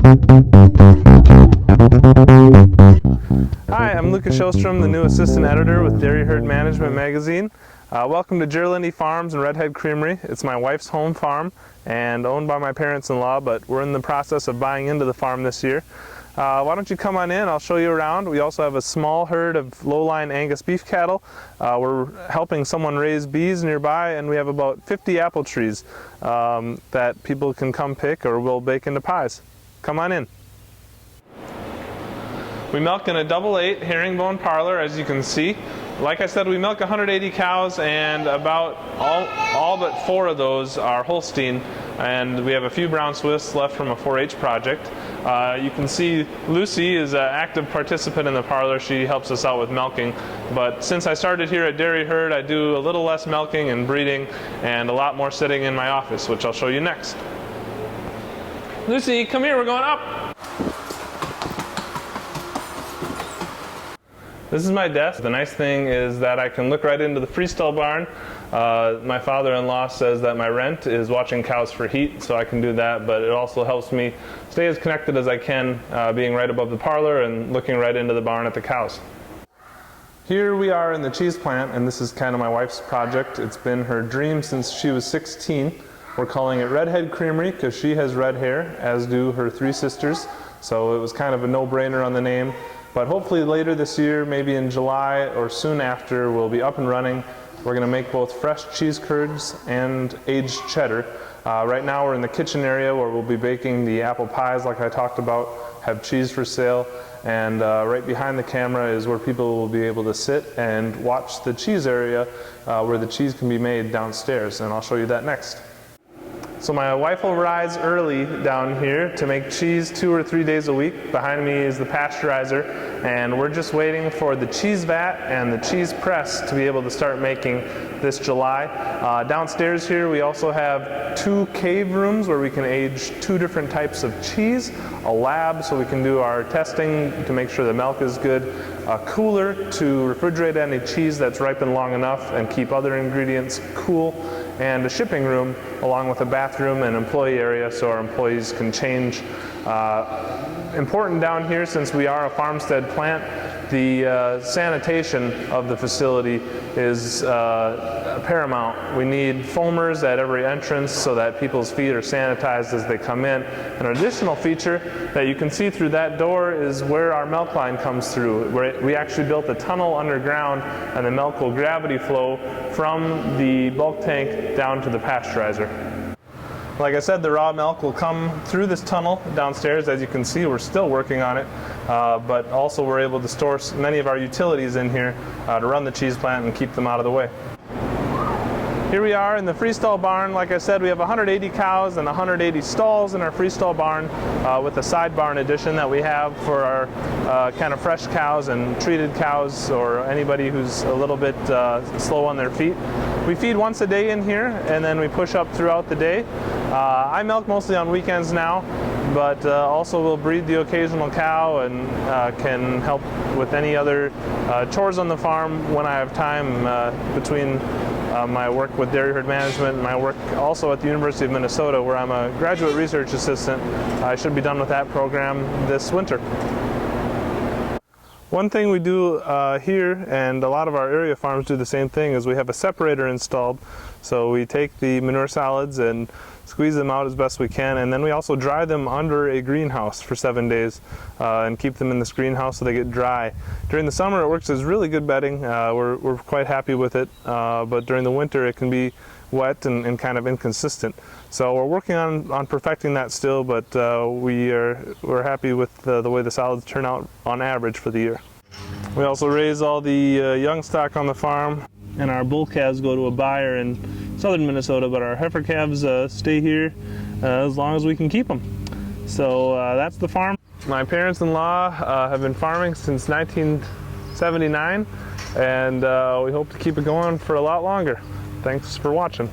Hi, I'm Lucas Sjostrom, the new assistant editor with Dairy Herd Management magazine. Welcome to Gerlinde Farms and Redhead Creamery. It's my wife's home farm and owned by my parents-in-law, but we're in the process of buying into the farm this year. Why don't you come on in, I'll show you around. We also have a small herd of low-line Angus beef cattle. We're helping someone raise bees nearby, and we have about 50 apple trees that people can come pick or we'll bake into pies. Come on in. We milk in a double-eight herringbone parlor, as you can see. Like I said, we milk 180 cows, and about all but 4 of those are Holstein, and we have a few brown Swiss left from a 4-H project. You can see Lucy is an active participant in the parlor. She helps us out with milking, but since I started here at Dairy Herd, I do a little less milking and breeding and a lot more sitting in my office, which I'll show you next. Lucy, come here, we're going up. This is my desk. The nice thing is that I can look right into the freestall barn. My father-in-law says that my rent is watching cows for heat, so I can do that, but it also helps me stay as connected as I can, being right above the parlor and looking right into the barn at the cows. Here we are in the cheese plant, and this is kind of my wife's project. It's been her dream since she was 16. We're calling it Redhead Creamery because she has red hair, as do her 3 sisters, so it was kind of a no-brainer on the name. But hopefully later this year, maybe in July or soon after, we'll be up and running. We're going to make both fresh cheese curds and aged cheddar. Right now we're in the kitchen area where we'll be baking the apple pies like I talked about, have cheese for sale, and right behind the camera is where people will be able to sit and watch the cheese area where the cheese can be made downstairs, and I'll show you that next. So my wife will rise early down here to make cheese 2 or 3 days a week. Behind me is the pasteurizer, and we're just waiting for the cheese vat and the cheese press to be able to start making this July. Downstairs here we also have 2 cave rooms where we can age 2 different types of cheese, a lab so we can do our testing to make sure the milk is good, a cooler to refrigerate any cheese that's ripened long enough and keep other ingredients cool, and a shipping room along with a bathroom and employee area so our employees can change. Important down here, since we are a farmstead plant, the sanitation of the facility is paramount. We need foamers at every entrance so that people's feet are sanitized as they come in. An additional feature that you can see through that door is where our milk line comes through. We actually built a tunnel underground, and the milk will gravity flow from the bulk tank down to the pasteurizer. Like I said, the raw milk will come through this tunnel downstairs. As you can see, we're still working on it, but also we're able to store many of our utilities in here to run the cheese plant and keep them out of the way. Here we are in the freestall barn. Like I said, we have 180 cows and 180 stalls in our freestall barn with a side barn addition that we have for our kind of fresh cows and treated cows or anybody who's a little bit slow on their feet. We feed once a day in here, and then we push up throughout the day. I milk mostly on weekends now, but also will breed the occasional cow and can help with any other chores on the farm when I have time between my work with Dairy Herd Management and my work also at the University of Minnesota, where I'm a graduate research assistant. I should be done with that program this winter. One thing we do here, and a lot of our area farms do the same thing, is we have a separator installed. So we take the manure solids and squeeze them out as best we can, and then we also dry them under a greenhouse for 7 days and keep them in this greenhouse so they get dry. During the summer it works as really good bedding. We're quite happy with it, but during the winter it can be wet and kind of inconsistent. So we're working on perfecting that still, but we're happy with the way the solids turn out on average for the year. We also raise all the young stock on the farm, and our bull calves go to a buyer in southern Minnesota, but our heifer calves stay here as long as we can keep them. So that's the farm. My parents-in-law have been farming since 1979, and we hope to keep it going for a lot longer. Thanks for watching.